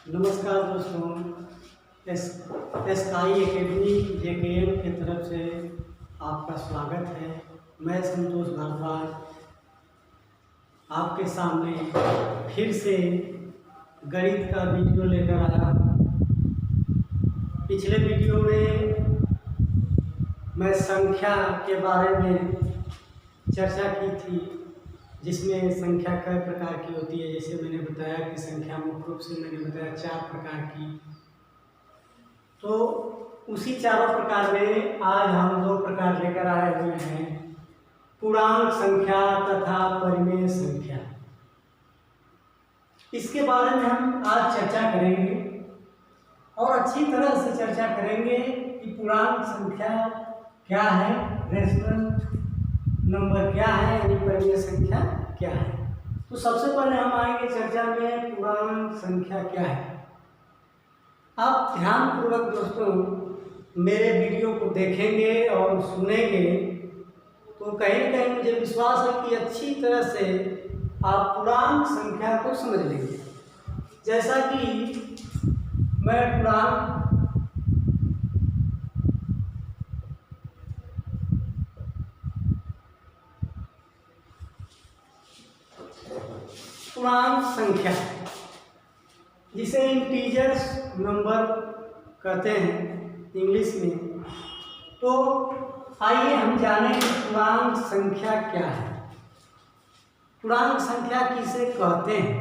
नमस्कार दोस्तों, ASCII academy JKM की तरफ से आपका स्वागत है। मैं संतोष भारद्वाज आपके सामने फिर से गणित का वीडियो लेकर आया। पिछले वीडियो में मैं संख्या के बारे में चर्चा की थी, जिसमें संख्या कई प्रकार की होती है। जैसे मैंने बताया कि संख्या मुख्य रूप से मैंने बताया 4 प्रकार की। तो उसी चारों प्रकार में आज हम 2 प्रकार लेकर आए हुए हैं, पूर्णांक संख्या तथा परिमेय संख्या। इसके बारे में हम आज चर्चा करेंगे और अच्छी तरह से चर्चा करेंगे कि पूर्णांक संख्या क्या है, रेशनल नंबर क्या है, यानी परिमेय संख्या क्या है। तो सबसे पहले हम आएंगे चर्चा में पूर्णांक संख्या क्या है। आप ध्यानपूर्वक दोस्तों मेरे वीडियो को देखेंगे और सुनेंगे तो कहीं न कहीं मुझे विश्वास है कि अच्छी तरह से आप पूर्णांक संख्या को समझ लेंगे। जैसा कि मैं पूर्णांक संख्या, जिसे इंटीजर्स नंबर कहते हैं इंग्लिश में, तो आइए हम जानें कि पूर्णांक संख्या क्या है, पूर्णांक संख्या किसे कहते हैं।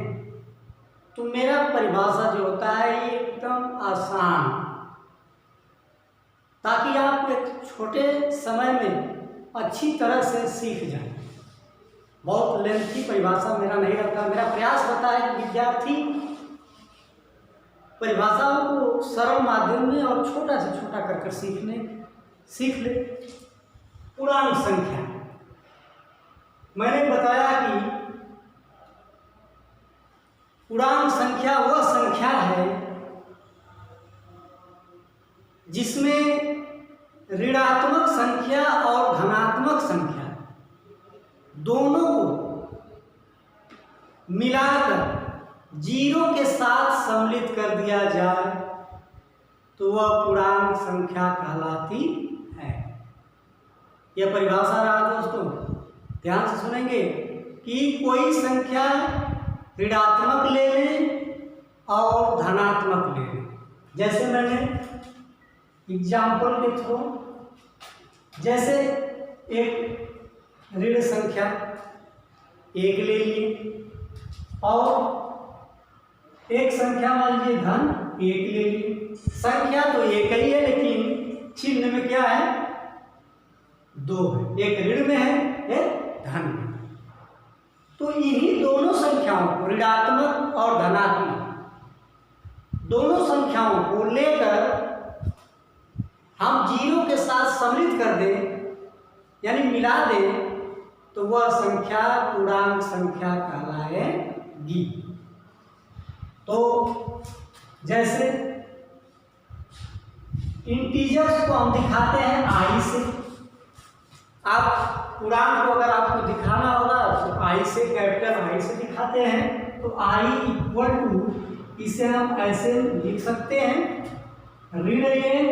तो मेरा परिभाषा जो होता है ये एकदम आसान, ताकि आप एक छोटे समय में अच्छी तरह से सीख जाएं। बहुत लेंथी परिभाषा मेरा नहीं रहता। मेरा प्रयास होता है कि विद्यार्थी परिभाषाओं को सरल माध्यम में और छोटा से छोटा कर सीख ले। पूर्णांक संख्या, मैंने बताया कि पूर्णांक संख्या वह संख्या है जिसमें ऋणात्मक संख्या और धनात्मक संख्या दोनों को मिलाकर 0 के साथ सम्मिलित कर दिया जाए तो वह पूर्णांक संख्या कहलाती है। यह परिभाषा रहा दोस्तों, ध्यान से सुनेंगे कि कोई संख्या ऋणात्मक ले लें और धनात्मक ले लें। जैसे मैंने एग्जाम्पल के थ्रू, जैसे एक ऋण संख्या 1 ले लिए और एक संख्या मान लीजिए धन 1 ले लिए। संख्या तो एक ही है लेकिन चिन्ह में क्या है, 2 है, एक ऋण में है, एक धन में। तो इन्हीं दोनों संख्याओं को, ऋणात्मक और धनात्मक दोनों संख्याओं को लेकर हम 0 के साथ सम्मिलित कर दें, यानी मिला दें, तो वह संख्या पूर्णांक संख्या कहलाएगी। तो जैसे इंटीजर्स को हम दिखाते हैं i से। आप पूर्णांक को अगर आपको दिखाना होगा तो i से, कैपिटल I से दिखाते हैं। तो i इक्वल टू, इसे हम ऐसे लिख सकते हैं, ऋण 1,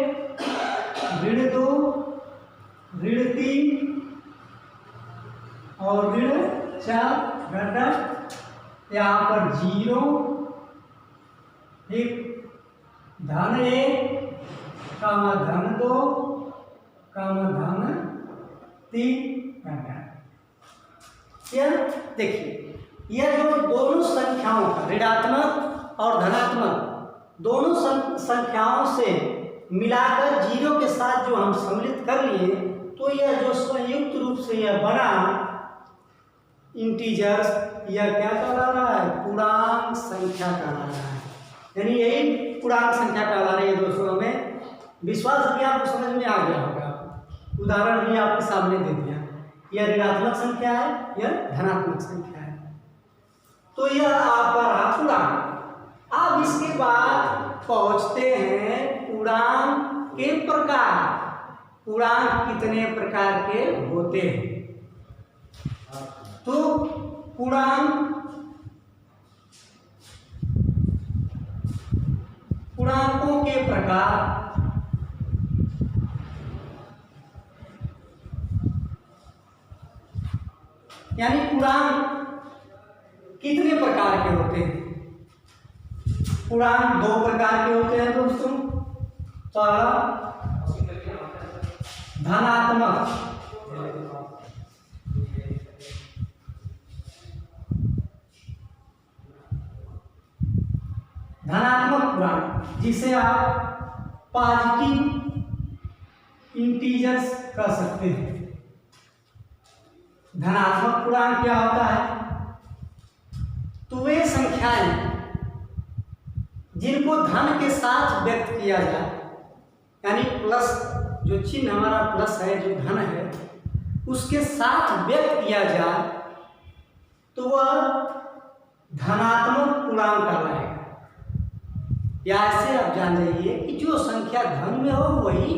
ऋण 2, ऋण 3 और ऋण 4 घटक, यहाँ पर 0, एक धन 1, कामा धन 2, कामा धन 3 घटक। यह देखिए, यह जो दोनों संख्याओं का, ऋणात्मक और धनात्मक दोनों संख्याओं से मिलाकर 0 के साथ जो हम सम्मिलित कर लिए, तो यह जो संयुक्त रूप से यह बना इंटीजर्स, यह क्या कहला रहा है, पूर्णांक संख्या कहला रहा है। यानी यही पूर्णांक संख्या कहला रही है दोस्तों। हमें विश्वास है कि आपको समझ में आ गया होगा। उदाहरण भी आपके सामने दे दिया, यह ऋणात्मक संख्या है, यह धनात्मक संख्या है। तो यह आपका रहा पूर्णांक। अब इसके बाद पहुंचते हैं पूर्णांक के प्रकार। पूर्णांक कितने प्रकार के होते हैं? तो पूर्णांक प्रकार यानी पूर्णांक कितने प्रकार के होते हैं? पूर्णांक 2 प्रकार के होते हैं दोस्तों। पहला धनात्मक, धनात्मक पूर्णांक जिसे आप पॉजिटिव इंटीजर्स कह सकते हैं। धनात्मक पूर्णांक क्या होता है? तो वे संख्याएं जिनको धन के साथ व्यक्त किया जाए, यानी प्लस, जो चिन्ह हमारा प्लस है, जो धन है, उसके साथ व्यक्त किया जाए तो वह धनात्मक पूर्णांक कहलाएगा। या ऐसे आप जान जाइए कि जो संख्या धन में हो वही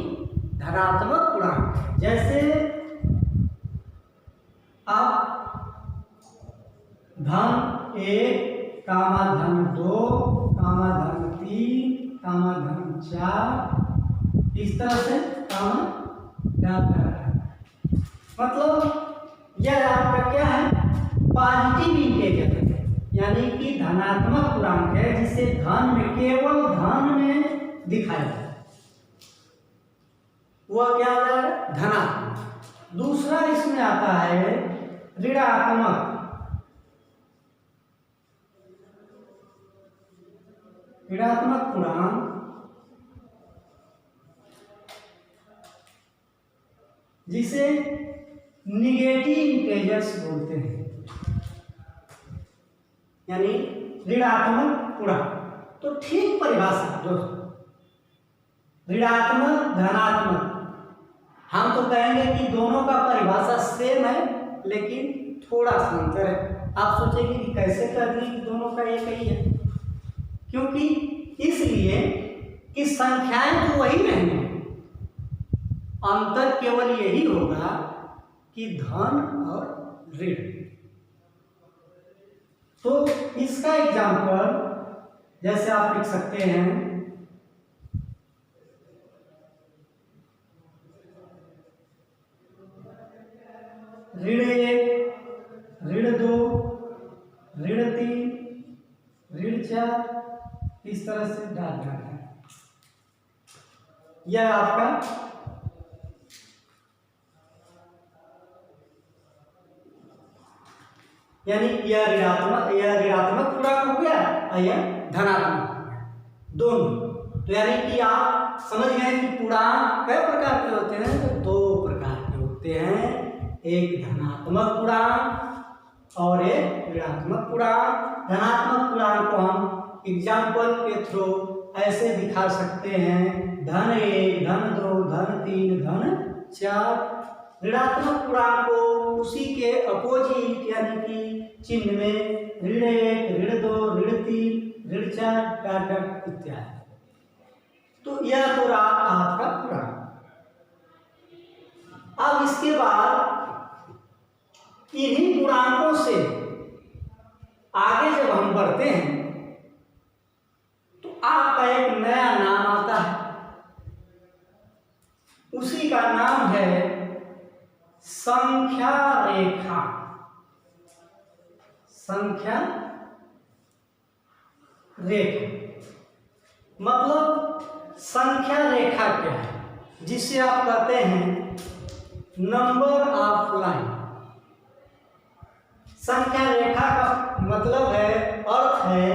धनात्मक पूर्णांक है। जैसे आप धन 1, धन 2, धन 3, धन 4, इस तरह से मतलब यह आपका क्या है? पॉजिटिव इंटीजर है, यानी कि धनात्मक पूर्णांक है जिसे धन में, केवल धन में दिखाया जाए, वह क्या है? धनात्मक। दूसरा इसमें आता है ऋणात्मक। ऋणात्मक पूर्णांक जिसे निगेटिव इंटीजर्स बोलते हैं, यानी ऋणात्मक पूर्णांक। तो ठीक परिभाषा दोस्तों, ऋणात्मक, धनात्मक, हम तो कहेंगे कि दोनों का परिभाषा सेम है, लेकिन थोड़ा सा अंतर है। आप सोचेंगे कि कैसे कर दी कि दोनों का एक ही है? क्योंकि इसलिए कि संख्याएं तो वही रहेंगी, अंतर केवल यही होगा कि धन और ऋण। तो इसका एग्जाम्पल जैसे आप लिख सकते हैं, ऋण 1, ऋण 2, ऋण 3, ऋण 4, इस तरह से डालना है। यह आपका यानी यह ऋणात्मक पूर्णांक हो गया और यह धनात्मक, दोनों। तो यानी कि आप समझ गए कि पूर्णांक कई प्रकार के होते हैं? तो 2 प्रकार के होते हैं, एक धनात्मक पूर्णांक और एक ऋणात्मक पूर्णांक। धनात्मक पूर्णांक को हम एग्जाम्पल के थ्रू ऐसे दिखा सकते हैं, धन 1, धन 2, धन 3, धन 4। ऋणात्मक पूर्णांक को उसी के अपोजिट यानी कि चिन्ह में ऋण 1, ऋण 2, ऋण 3, ऋण 4 इत्यादि। तो यह तो रहा आपका पूर्णांक। अब इसके बाद इन्हीं पूर्णांकों से आगे जब हम बढ़ते हैं तो आपका एक नया नाम आता है, उसी का नाम है संख्या रेखा। संख्या रेखा मतलब संख्या रेखा क्या है? जिसे आप कहते हैं नंबर ऑफ लाइन। संख्या रेखा का मतलब है, अर्थ है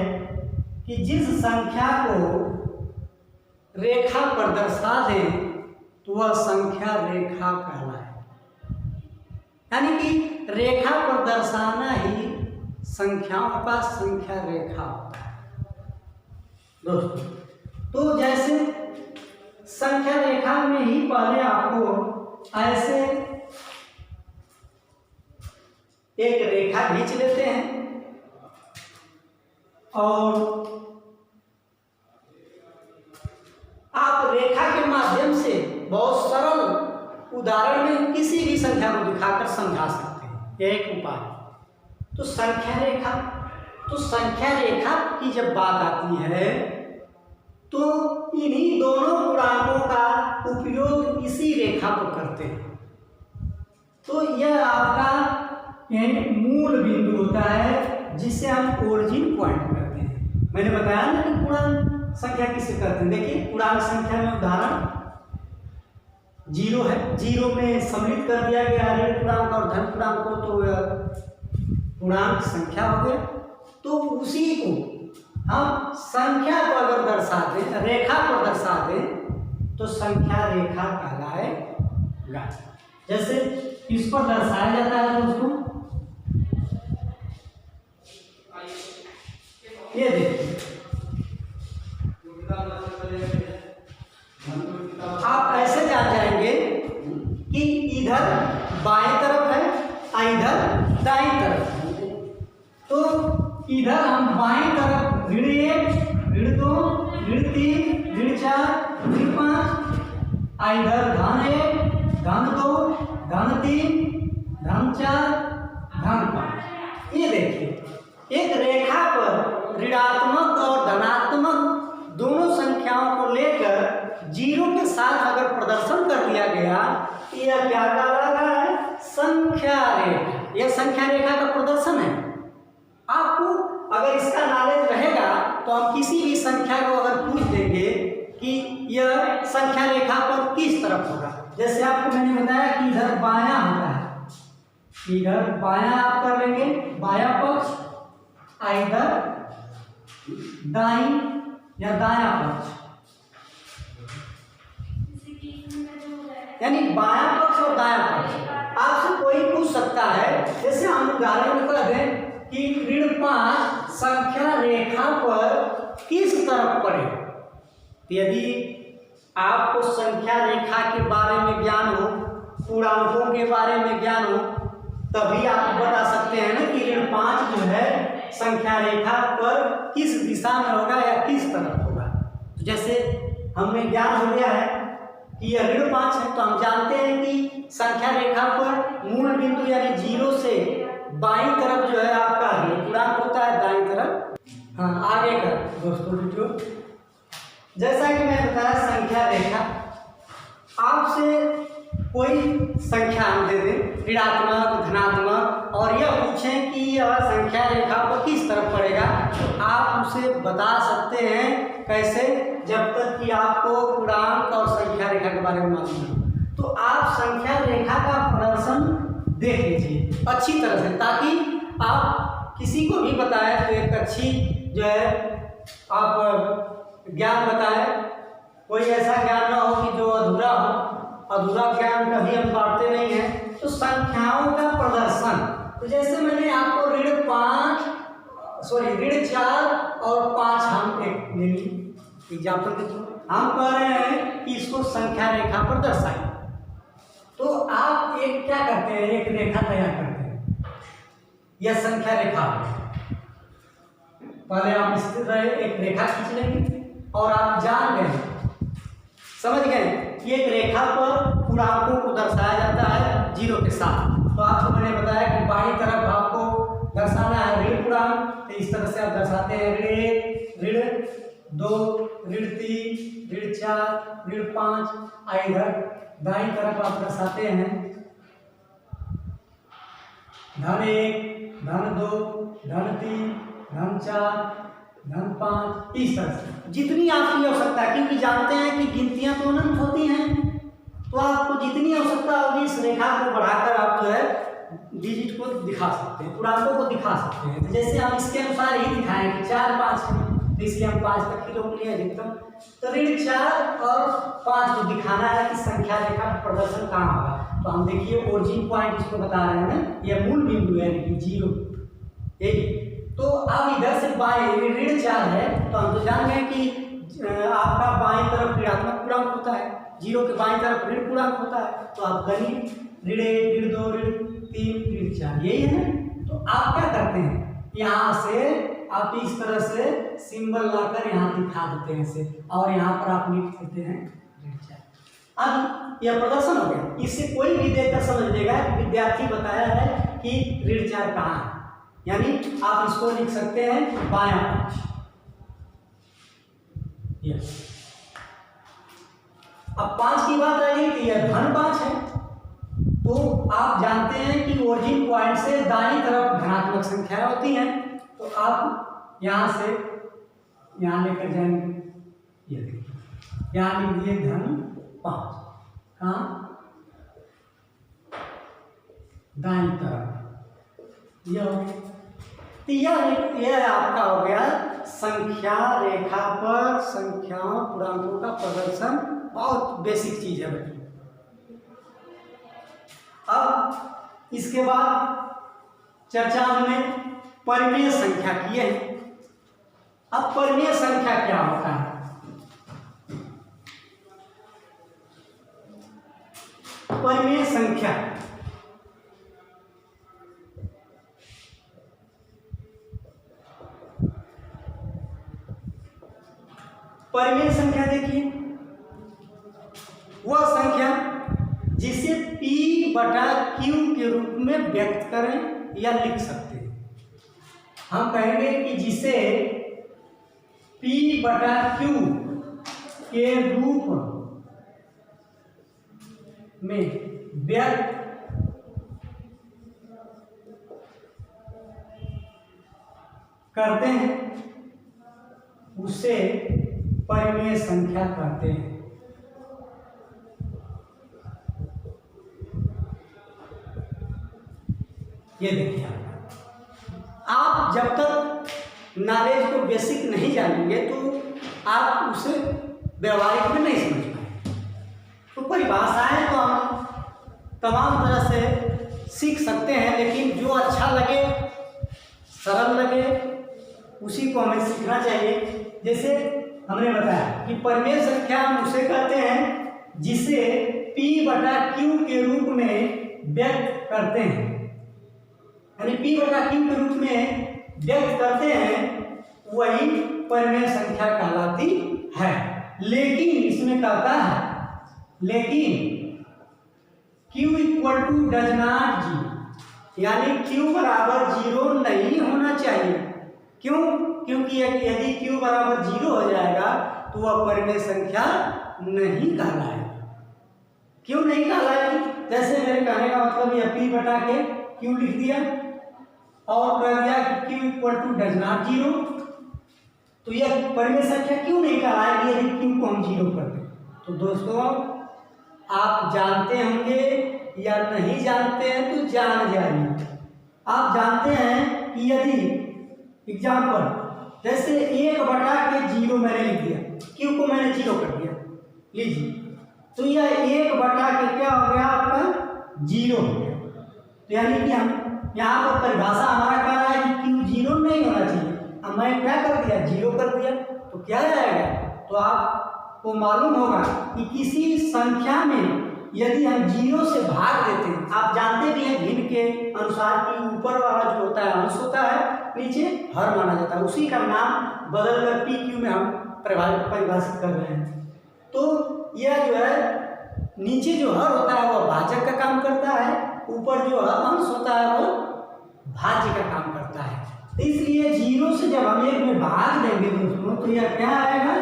कि जिस संख्या को रेखा पर दर्शा दें तो वह संख्या रेखा कहलाए। यानी कि रेखा पर दर्शाना ही संख्याओं का संख्या रेखा होता है दोस्तों। तो जैसे संख्या रेखा में ही पहले आपको ऐसे एक रेखा खींच लेते हैं और आप रेखा के माध्यम से बहुत सरल उदाहरण में किसी भी संख्या को दिखाकर समझा सकते हैं। यह एक उपाय। तो संख्या रेखा की जब बात आती है तो इन्हीं दोनों पूर्णांकों का उपयोग इसी रेखा पर करते हैं। तो यह आपका मूल बिंदु होता है जिसे हम ओरिजिन पॉइंट करते हैं। मैंने बताया ना कि पूर्णांक संख्या किसे करते हैं। देखिए पूर्णांक संख्या में उदाहरण 0 है, 0 में सम्मिलित कर दिया गया ऋण पूर्णांक और धन पूर्णांक को, तो पूर्णांक संख्या हो गया। तो उसी को हम संख्या को अगर दर्शा दें, रेखा को दर्शा दें, तो संख्या रेखा कहलाएगा। जैसे इस पर दर्शाया जाता है दोस्तों, ये देखिए आप ऐसे जान जाएंगे कि इधर बाएं तरफ है और इधर दाएं तरफ है। तो इधर हम बाएं तरफ ऋण 1, ऋण 2, ऋण 3, ऋण 4, ऋण 5, इधर धन 1, धन 2, धन 3, धन 4, धन 5। ये देखिए एक रेखा पर ऋणात्मक और धनात्मक दोनों संख्याओं को लेकर 0 के साथ अगर प्रदर्शन कर दिया गया, यह क्या कहला रहा है? संख्या रेखा। यह संख्या रेखा का प्रदर्शन है। आपको अगर इसका नॉलेज रहेगा तो हम किसी भी संख्या को अगर पूछ देंगे कि यह संख्या रेखा पर किस तरफ होगा। जैसे आपको मैंने बताया कि इधर बायां होता है, इधर बायां आप कर लेंगे बायां पक्ष, इधर दाईं या दायां पक्ष, यानी बायां पक्ष और दायां पक्ष। आपसे कोई पूछ सकता है, जैसे हम उदाहरण में कह दें कि ऋण 5 संख्या रेखा पर किस तरफ पड़ेगा। यदि आपको संख्या रेखा के बारे में ज्ञान हो, पूर्णांकों के बारे में ज्ञान हो, तभी आप बता सकते हैं ना कि ऋण 5 जो है संख्या रेखा पर किस दिशा में होगा या किस तरफ होगा। तो जैसे हमें ज्ञान हो गया है कि यह ऋण 5 है, तो हम जानते हैं कि संख्या रेखा पर मूल बिंदु यानी 0 से बाईं तरफ जो है आपका ऋण पूर्णांक होता है, दाईं तरफ। हाँ आगे का दोस्तों वीडियो, जैसा कि मैं बताया संख्या रेखा, आपसे कोई संख्या हम दे दें ऋणात्मक धनात्मक और यह पूछें कि यह संख्या रेखा पर किस तरफ पड़ेगा, तो आप उसे बता सकते हैं। कैसे? जब तक कि आपको पूर्णांक और संख्या रेखा के बारे में मालूम हो। तो आप संख्या रेखा का प्रदर्शन देख लीजिए अच्छी तरह से, ताकि आप किसी को भी बताएं तो एक अच्छी जो है आप ज्ञान बताएं। कोई ऐसा ज्ञान ना हो कि जो अधूरा हो। अधूरा ज्ञान कभी हम बांटते नहीं हैं। तो संख्याओं का प्रदर्शन, तो जैसे मैंने आपको ऋण 4 और 5 हम एक ले ली एग्जाम्पल के थ्रू, हम कह रहे हैं कि इसको संख्या रेखा पर दर्शाएं। तो आप एक क्या करते हैं, एक रेखा तैयार करते हैं। यह संख्या रेखा, पहले आप इस तरह एक रेखा खींच लेंगे और आप जान गए, समझ गए कि एक रेखा पर पूर्णांकों को दर्शाया जाता है 0 के साथ। तो आपको मैंने बताया कि बाईं तरफ आपको दर्शाना है ऋण पूर्णांक, तो इस तरह से आप दर्शाते हैं ऋण 1, ऋण 2, ऋण 3, ऋण 4, ऋण 5। इधर दाईं तरफ आप दर्शाते हैं धन 1, धन 2, धन 3, धन 4, धन 5। इस तरह से जितनी आपकी आवश्यकता है, क्योंकि जानते हैं कि गिनतियां तो अनंत होती हैं, तो आपको जितनी आवश्यकता होगी इस रेखा को बढ़ाकर आप जो है डिजिट को दिखा सकते हैं, पूर्णांकों को दिखा सकते हैं। तो जैसे हम इसके अनुसार ही दिखाएंगे 4, 5 है, तो इसलिए हम 5 तक ही रोक लिए अधिकतम। तो ऋण 4 और 5 को दिखाना है कि संख्या रेखा प्रदर्शन कहाँ होगा। तो हम देखिए ओरिजिन पॉइंट इसको बता रहे हैं ना, यह मूल बिंदु है कि 0 एक। तो अब इधर से बाएं ऋण 4 है, तो हम तो जान गए कि आपका बाएं तरफ ऋणात्मक पूर्णांक होता है, 0 के बाएं तरफ ऋण पूर्णांक होता है। तो आप गणित ऋण 1, ऋण 2, ऋण 3, ऋण 4 यही है ना। तो आप क्या करते हैं, यहाँ से आप इस तरह से सिंबल लाकर यहाँ दिखा देते हैं इसे, और यहाँ पर आप लिख देते हैं ऋण 4। अब यह प्रदर्शन हो गया। इससे कोई भी देखकर समझ लेगा विद्यार्थी बताया है कि ऋण 4 कहाँ है, यानी आप इसको लिख सकते हैं बायां पक्ष। यस। अब 5 की बात आई कि यह धन 5 है, तो आप जानते हैं कि ओरिजिन पॉइंट से दाईं तरफ धनात्मक संख्याएं होती हैं, तो आप यहां से यहां लेकर जाएंगे, ये देखिए यहां लिख दिए धन 5, कहाँ दाईं तरफ, यह आपका हो गया संख्या रेखा पर संख्याओं पूर्णांकों का प्रदर्शन। बहुत बेसिक चीज है बेटी। अब इसके बाद चर्चा हमने परिमेय संख्या की है। अब परिमेय संख्या क्या होता है? परिमेय संख्या परिमेय संख्या देखिए वह संख्या जिसे P बटा Q के रूप में व्यक्त करें या लिख सकते हैं। हम कहेंगे कि जिसे P बटा Q के रूप में व्यक्त करते हैं उसे परिमेय संख्या कहते हैं। ये देखिए आप जब तक नॉलेज को बेसिक नहीं जानेंगे तो आप उसे व्यवहारिक में नहीं समझ पाएंगे। तो परिभाषाएं तो हम तमाम तरह से सीख सकते हैं, लेकिन जो अच्छा लगे, सरल लगे, उसी को हमें सीखना चाहिए। जैसे हमने बताया कि परिमेय संख्या हम उसे कहते हैं जिसे P बटा Q के रूप में व्यक्त करते हैं, यानी P बटा Q के रूप में व्यक्त करते हैं, वही परिमेय संख्या कहलाती है। लेकिन इसमें कहता है, लेकिन Q equal to does not 0, यानी Q बराबर 0 नहीं होना चाहिए। क्यों? क्योंकि यदि Q बराबर 0 हो जाएगा तो वह परिमेय संख्या नहीं कहलाएगी। क्यों नहीं कहलाएगी? जैसे मेरे कहने का मतलब यह P बटा के Q लिख दिया और कह दिया कि Q equal to does not 0, तो यह परिमेय संख्या क्यों नहीं कहलाएगी यदि Q को हम 0 कर दें? तो दोस्तों आप जानते होंगे या नहीं जानते हैं तो जान जाइए। आप जानते हैं कि यदि एग्जाम्पल जैसे 1 बटा के 0 मैंने लिख दिया, Q को मैंने 0 कर दिया, लीजिए, तो यह 1 बटा के क्या हो गया आपका 0 हो गया। तो यानी कि हम यहाँ पर परिभाषा हमारा कह रहा है कि Q 0 नहीं होना चाहिए। अब मैं क्या कर दिया, 0 कर दिया, तो क्या आएगा? तो आपको मालूम होगा कि किसी संख्या में यदि हम 0 से भाग देते हैं, आप जानते भी हैं भिन्न के अनुसार कि ऊपर वाला जो होता है अंश होता है, नीचे हर माना जाता है, उसी का नाम बदलकर PQ में हम परिभाषित कर रहे हैं। तो यह जो है नीचे जो हर होता है वह भाजक का काम करता है, ऊपर जो अंश होता है वो भाज्य का काम करता है। तो इसलिए 0 से जब हम 1 में भाग देंगे दोस्तों तो यह क्या आएगा,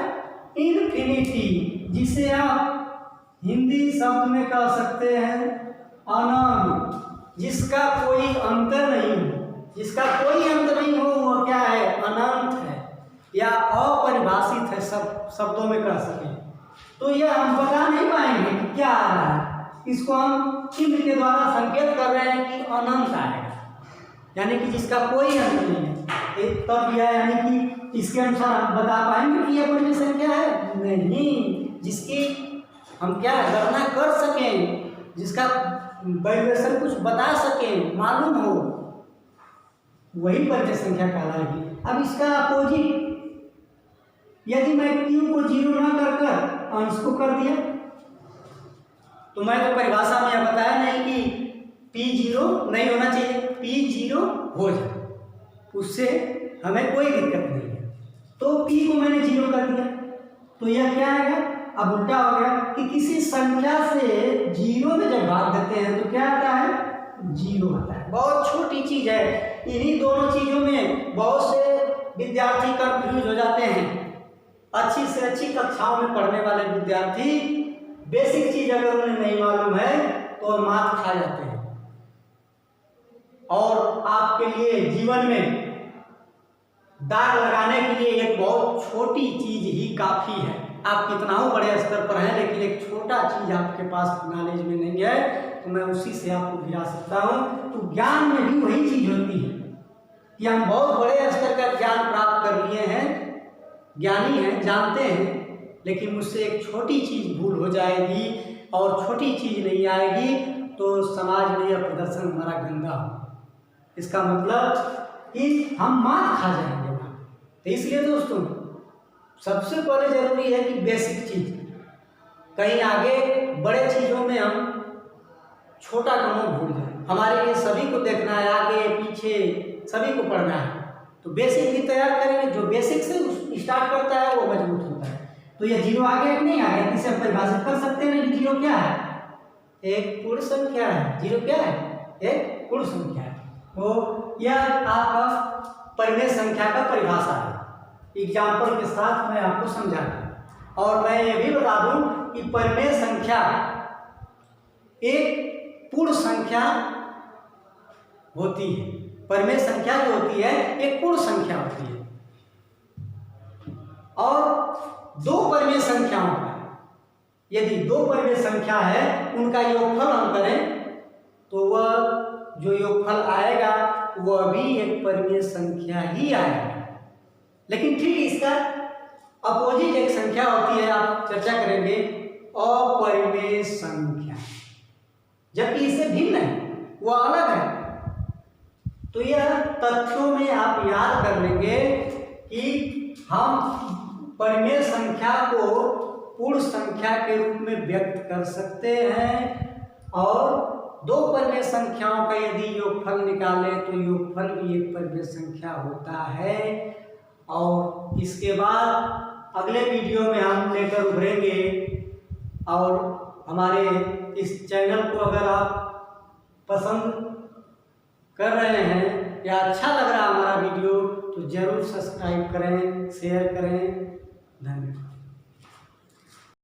इनफिनिटी, जिसे आप हिंदी शब्द में कह सकते हैं अनंत, जिसका कोई अंत नहीं हो। जिसका कोई अंत नहीं हो वह क्या है, अनंत है या अपरिभाषित है, सब शब्दों में कह सकें। तो यह हम बता नहीं पाएंगे कि क्या आ रहा है, इसको हम चिन्ह के द्वारा संकेत कर रहे हैं कि अनंत आएगा, यानी कि जिसका कोई अंत नहीं है। तब यह यानी कि इसके अनुसार हम बता पाएंगे कि यह परिमेय संख्या है नहीं, जिसकी हम क्या गणना कर सकें, जिसका वैल्यूएशन कुछ बता सकें, मालूम हो, वही परिमेय संख्या कहलाएगी। अब इसका अपोजिट, यदि मैं Q को 0 ना कर अंश को कर दिया, तो मैं तो परिभाषा में यह बताया नहीं कि P 0 नहीं होना चाहिए, P 0 हो जाए, उससे हमें कोई दिक्कत नहीं है। तो P को मैंने 0 कर दिया, तो यह क्या आएगा, अब उल्टा हो गया कि किसी संख्या से 0 में जब भाग देते हैं तो क्या आता है, 0 आता है। बहुत छोटी चीज है, इन्हीं दोनों चीजों में बहुत से विद्यार्थी कंफ्यूज हो जाते हैं अच्छी से अच्छी कक्षाओं में पढ़ने वाले विद्यार्थी बेसिक चीज अगर उन्हें नहीं मालूम है तो मात खा जाते हैं, और आपके लिए जीवन में दाग लगाने के लिए एक बहुत छोटी चीज ही काफी है। आप कितना हो बड़े स्तर पर हैं, लेकिन एक छोटा चीज आपके पास नॉलेज में नहीं है तो मैं उसी से आपको गिरा सकता हूँ। तो ज्ञान में भी वही चीज होती है कि हम बहुत बड़े स्तर का ज्ञान प्राप्त कर लिए हैं, ज्ञानी हैं, जानते हैं, लेकिन मुझसे एक छोटी चीज भूल हो जाएगी और छोटी चीज नहीं आएगी तो समाज में यह प्रदर्शन हमारा गंदा हो। इसका मतलब कि हम मात खा जाएंगे। तो इसलिए दोस्तों सबसे पहले जरूरी है कि बेसिक चीज, कहीं आगे बड़े चीजों में हम छोटा काम भूल जाए। हमारे लिए सभी को देखना है, आगे पीछे सभी को पढ़ना है, तो बेसिक भी तैयार करेंगे। जो बेसिक से स्टार्ट करता है वो मजबूत होता है। तो ये जीरो आ गया कि नहीं आ गया, इसे हम परिभाषित कर सकते हैं। जीरो क्या है? एक पूर्ण संख्या है। जीरो क्या है? एक पूर्ण संख्या है। तो यह आपका परिमेय संख्या का परिभाषा है। एग्जाम्पल के साथ मैं आपको समझाऊंगा। और मैं ये भी बता दूं कि परिमेय संख्या एक पूर्ण संख्या होती है। परिमेय संख्या जो होती है एक पूर्ण संख्या होती है, और दो परिमेय संख्याओं का यदि दो परिमेय संख्या है उनका योगफल हम करें तो वह जो योगफल आएगा वह भी एक परिमेय संख्या ही आएगा। लेकिन ठीक इसका अपोजिट एक संख्या होती है, आप चर्चा करेंगे, अपरिमेय संख्या, जबकि इससे भिन्न है, वह अलग है। तो यह तथ्यों में आप याद कर लेंगे कि हम परिमेय संख्या को पूर्ण संख्या के रूप में व्यक्त कर सकते हैं, और दो परिमेय संख्याओं का यदि योगफल निकालें तो योगफल भी एक परिमेय संख्या होता है। और इसके बाद अगले वीडियो में हम लेकर उभरेंगे। और हमारे इस चैनल को अगर आप पसंद कर रहे हैं या अच्छा लग रहा है हमारा वीडियो तो ज़रूर सब्सक्राइब करें, शेयर करें। धन्यवाद।